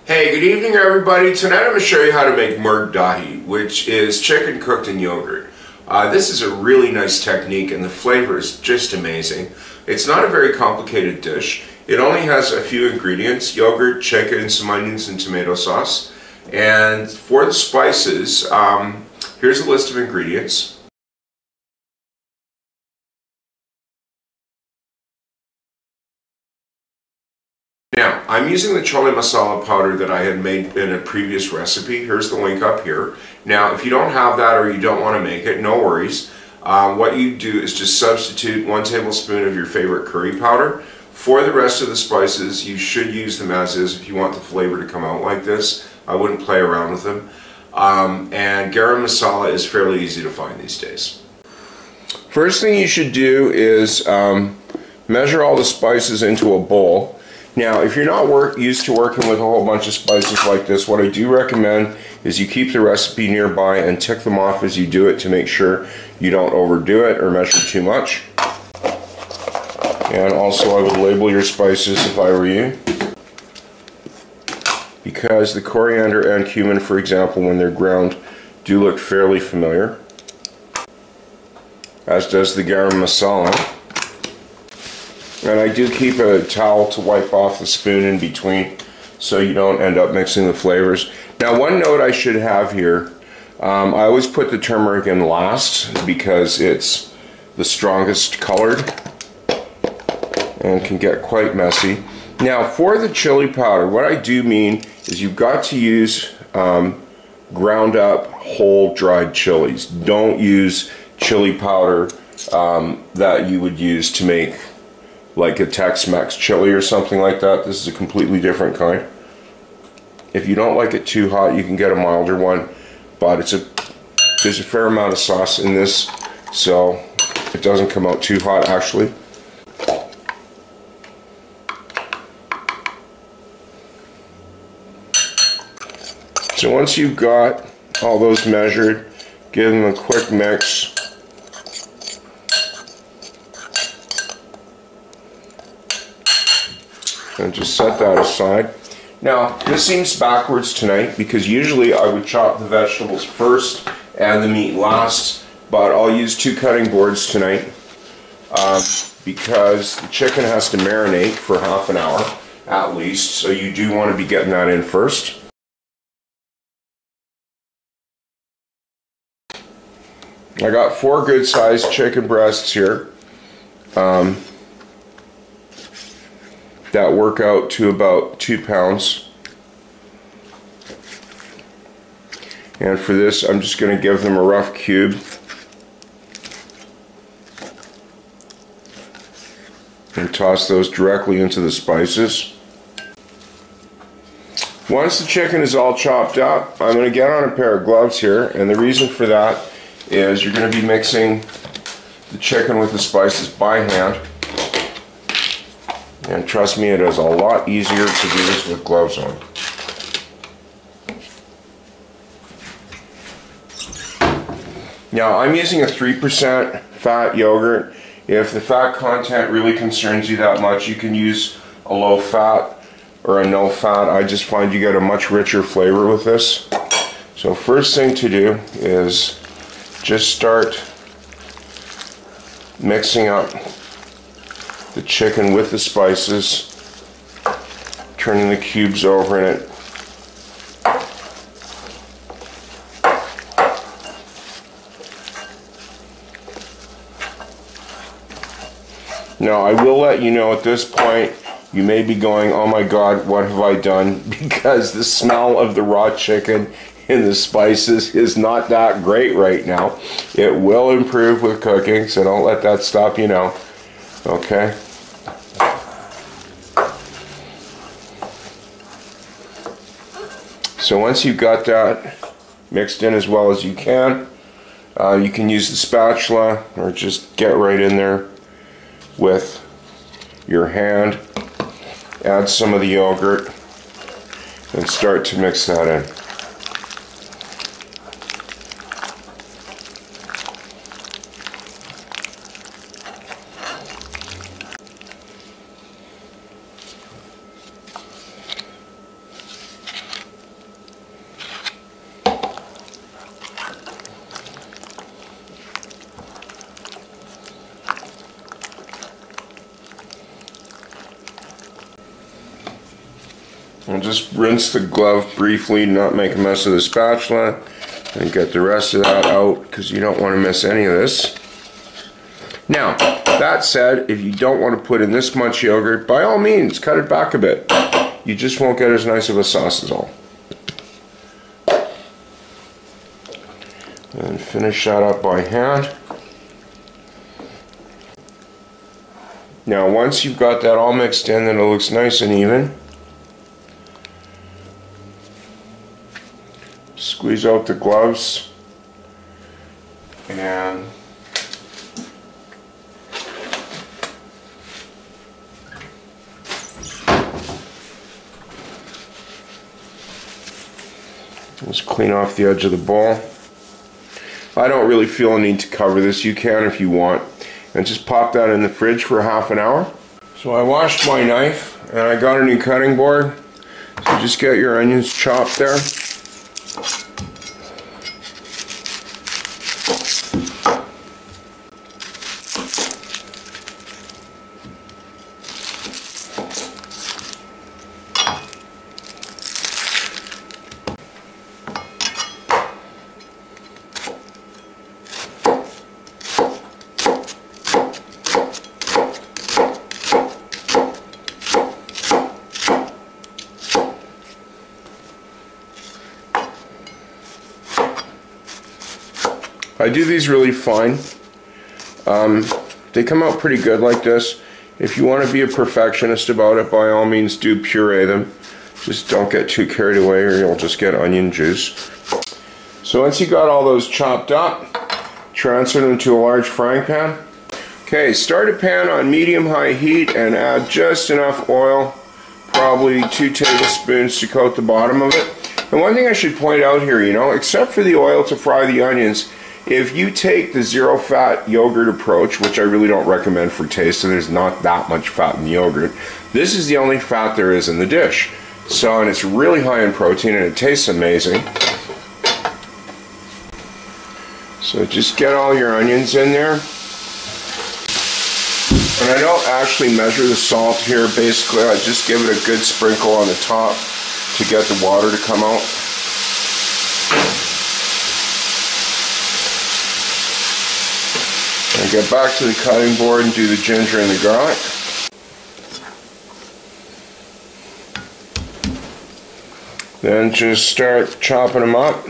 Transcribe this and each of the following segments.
Hey, good evening everybody. Tonight I'm going to show you how to make Murgh Dahi, which is chicken cooked in yogurt. This is a really nice technique and the flavor is just amazing. It's not a very complicated dish. It only has a few ingredients: yogurt, chicken, some onions, and tomato sauce. And for the spices, here's a list of ingredients. Now, I'm using the chole masala powder that I had made in a previous recipe. Here's the link up here. Now, if you don't have that or you don't want to make it, no worries. What you do is just substitute 1 tablespoon of your favorite curry powder. For the rest of the spices, you should use them as is if you want the flavor to come out like this. I wouldn't play around with them. And garam masala is fairly easy to find these days. First thing you should do is measure all the spices into a bowl. Now, if you're not used to working with a whole bunch of spices like this, what I do recommend is you keep the recipe nearby and tick them off as you do it to make sure you don't overdo it or measure too much. And also I would label your spices if I were you, because the coriander and cumin, for example, when they're ground, do look fairly familiar, as does the garam masala. And I do keep a towel to wipe off the spoon in between so you don't end up mixing the flavors. Now, one note I should have here, I always put the turmeric in last because it's the strongest colored and can get quite messy. Now, for the chili powder, what I do mean is you've got to use ground up whole dried chilies. Don't use chili powder that you would use to make like a Tex-Mex chili or something like that. This is a completely different kind. If you don't like it too hot, you can get a milder one, but there's a fair amount of sauce in this, so it doesn't come out too hot actually. So once you've got all those measured, give them a quick mix. And just set that aside. Now, this seems backwards tonight because usually I would chop the vegetables first and the meat last, but I'll use 2 cutting boards tonight because the chicken has to marinate for half an hour at least, so you do want to be getting that in first. I got 4 good sized chicken breasts here. That work out to about 2 pounds. And for this, I'm just going to give them a rough cube. And toss those directly into the spices. Once the chicken is all chopped up, I'm going to get on a pair of gloves here, and the reason for that is you're going to be mixing the chicken with the spices by hand. And trust me, it is a lot easier to do this with gloves on. Now, I'm using a 3% fat yogurt. If the fat content really concerns you that much, you can use a low fat or a no fat. I just find you get a much richer flavor with this. So first thing to do is just start mixing up the chicken with the spices, turning the cubes over in it. Now, I will let you know at this point, you may be going, oh my god, what have I done? Because the smell of the raw chicken in the spices is not that great right now. It will improve with cooking, so don't let that stop you now. Okay? So once you've got that mixed in as well as you can use the spatula or just get right in there with your hand, add some of the yogurt, and start to mix that in. I'll just rinse the glove briefly, not make a mess of the spatula, and get the rest of that out because you don't want to miss any of this. Now, that said, if you don't want to put in this much yogurt, by all means, cut it back a bit. You just won't get as nice of a sauce as all. And finish that up by hand. Now, once you've got that all mixed in, then it looks nice and even. Squeeze out the gloves and just clean off the edge of the bowl. I don't really feel a need to cover this. You can if you want. And just pop that in the fridge for half an hour. So I washed my knife and I got a new cutting board. So just get your onions chopped there. I do these really fine. They come out pretty good like this. If you want to be a perfectionist about it, by all means do puree them. Just don't get too carried away or you'll just get onion juice. So once you got all those chopped up, transfer them to a large frying pan. Okay, start a pan on medium-high heat and add just enough oil, probably 2 tablespoons to coat the bottom of it. And one thing I should point out here, except for the oil to fry the onions, if you take the zero-fat yogurt approach, which I really don't recommend for taste, and there's not that much fat in the yogurt, this is the only fat there is in the dish. So, and it's really high in protein and it tastes amazing. So just get all your onions in there. And I don't actually measure the salt here. Basically, I just give it a good sprinkle on the top to get the water to come out. And get back to the cutting board and do the ginger and the garlic. Then just start chopping them up.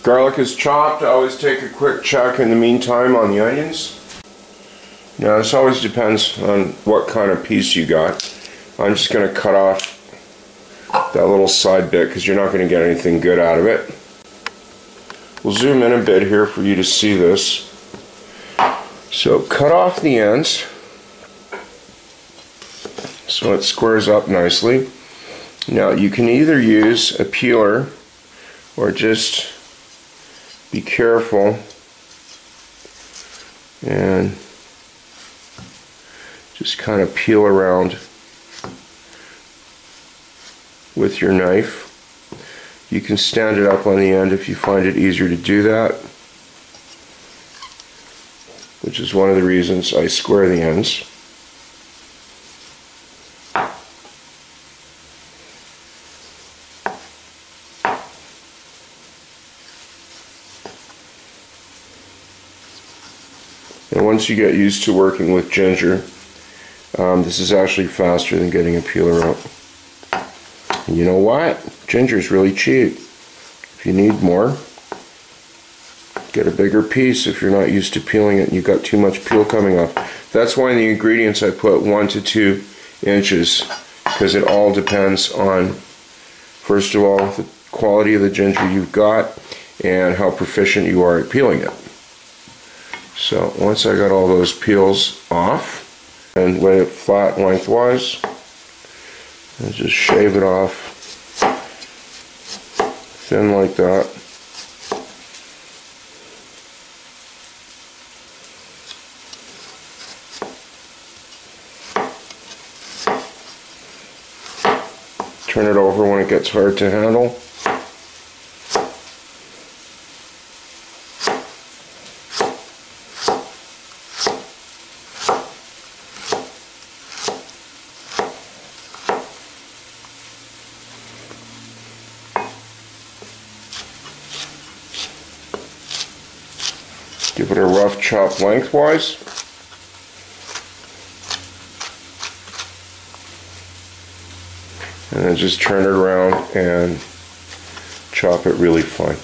Garlic is chopped. I always take a quick check in the meantime on the onions. Now this always depends on what kind of piece you got. I'm just going to cut off that little side bit because you're not going to get anything good out of it. We'll zoom in a bit here for you to see this. So cut off the ends so it squares up nicely. Now you can either use a peeler or just be careful and just kind of peel around with your knife. You can stand it up on the end if you find it easier to do that, which is one of the reasons I square the ends. And once you get used to working with ginger, this is actually faster than getting a peeler out. And you know what? Ginger is really cheap. If you need more, get a bigger piece if you're not used to peeling it and you've got too much peel coming off. That's why in the ingredients I put 1 to 2 inches, because it all depends on, first of all, the quality of the ginger you've got and how proficient you are at peeling it. So once I got all those peels off and lay it flat lengthwise, and just shave it off thin like that. Turn it over when it gets hard to handle. Give it a rough chop lengthwise. And then just turn it around and chop it really fine.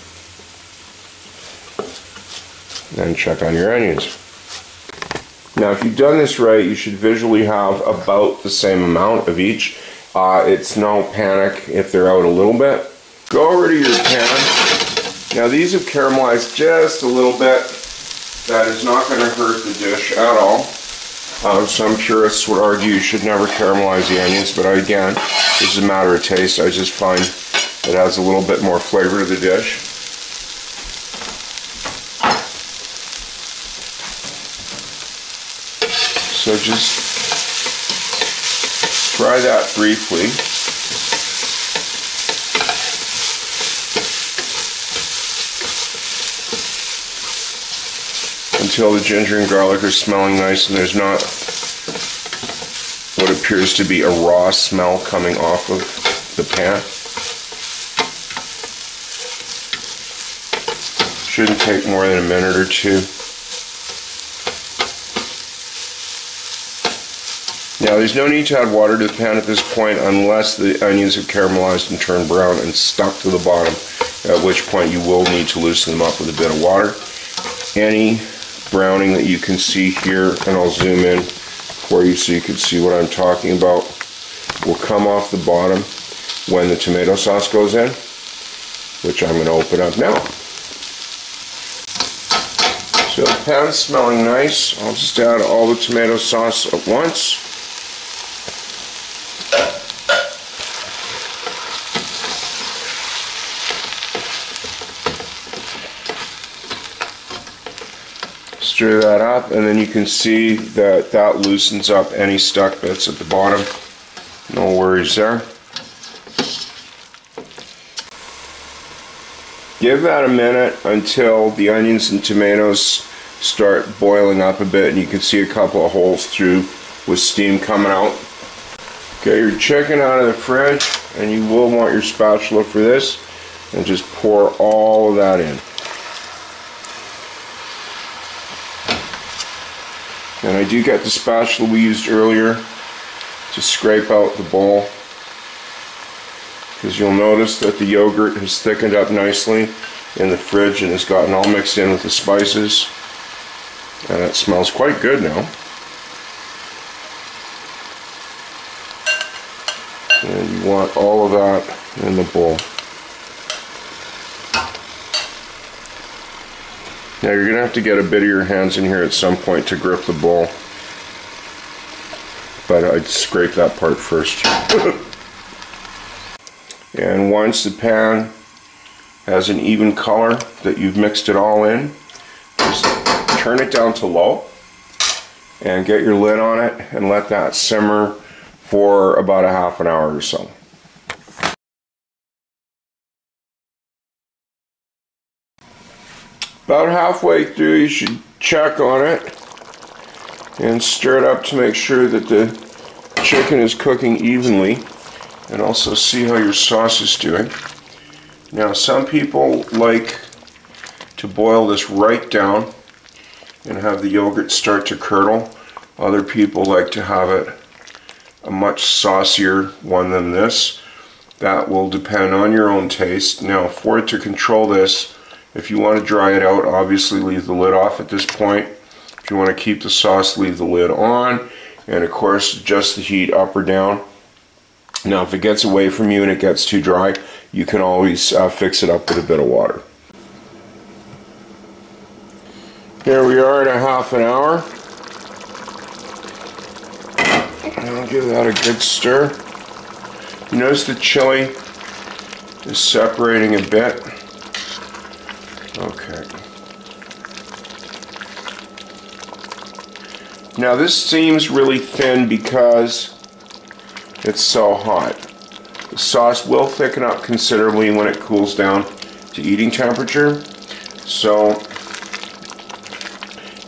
Then check on your onions. Now if you've done this right, you should visually have about the same amount of each. It's no panic if they're out a little bit. Go over to your pan. Now these have caramelized just a little bit. That is not going to hurt the dish at all. Some purists would argue you should never caramelize the onions, but again, this is a matter of taste. I just find it adds a little bit more flavor to the dish. So just fry that briefly. Until the ginger and garlic are smelling nice and there's not what appears to be a raw smell coming off of the pan. Shouldn't take more than a minute or two. Now there's no need to add water to the pan at this point unless the onions have caramelized and turned brown and stuck to the bottom, at which point you will need to loosen them up with a bit of water. Any browning that you can see here, and I'll zoom in for you so you can see what I'm talking about, will come off the bottom when the tomato sauce goes in, which I'm going to open up now. So the pan's smelling nice. I'll just add all the tomato sauce at once. Stir that up, and then you can see that that loosens up any stuck bits at the bottom. No worries there. Give that a minute until the onions and tomatoes start boiling up a bit, and you can see a couple of holes through with steam coming out. Get your chicken out of the fridge, and you will want your spatula for this, and just pour all of that in. And I do get the spatula we used earlier to scrape out the bowl, because you'll notice that the yogurt has thickened up nicely in the fridge and has gotten all mixed in with the spices, and it smells quite good now. And you want all of that in the bowl. Now you're going to have to get a bit of your hands in here at some point to grip the bowl, but I'd scrape that part first. And once the pan has an even color that you've mixed it all in, just turn it down to low and get your lid on it and let that simmer for about a half an hour or so. About halfway through, you should check on it and stir it up to make sure that the chicken is cooking evenly, and also see how your sauce is doing. Now some people like to boil this right down and have the yogurt start to curdle. Other people like to have it a much saucier one than this. That will depend on your own taste. Now for it to control this, if you want to dry it out, obviously leave the lid off at this point. If you want to keep the sauce, leave the lid on, and of course adjust the heat up or down. Now if it gets away from you and it gets too dry, you can always fix it up with a bit of water. Here we are at a half an hour. And I'll give that a good stir. You notice the chili is separating a bit. Okay. Now this seems really thin because it's so hot. The sauce will thicken up considerably when it cools down to eating temperature. So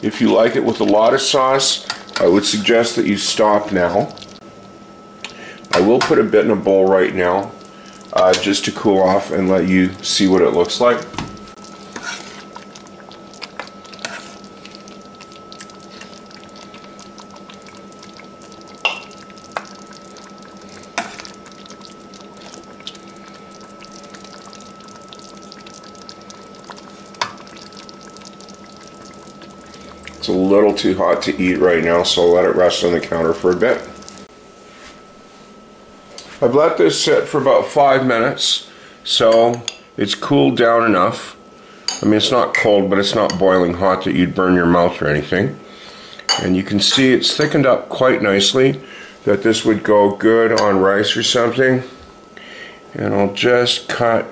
if you like it with a lot of sauce, I would suggest that you stop now. I will put a bit in a bowl right now just to cool off and let you see what it looks like. It's a little too hot to eat right now, so I'll let it rest on the counter for a bit. I've let this sit for about 5 minutes, so it's cooled down enough. I mean, it's not cold, but it's not boiling hot that you'd burn your mouth or anything. And you can see it's thickened up quite nicely, that this would go good on rice or something. And I'll just cut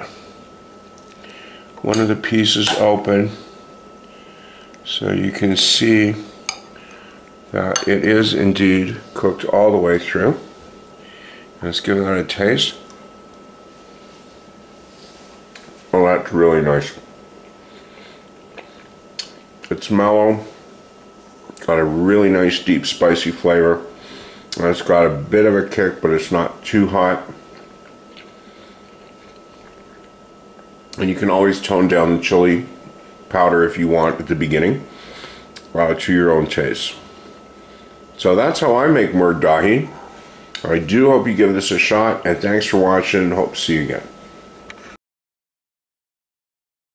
one of the pieces open so you can see that it is indeed cooked all the way through. Let's give that a taste. Oh, that's really nice. It's mellow, got a really nice deep spicy flavor, and it's got a bit of a kick, but it's not too hot. And you can always tone down the chili powder if you want at the beginning, to your own taste. So that's how I make Murgh Dahi. I do hope you give this a shot, and thanks for watching, and hope to see you again.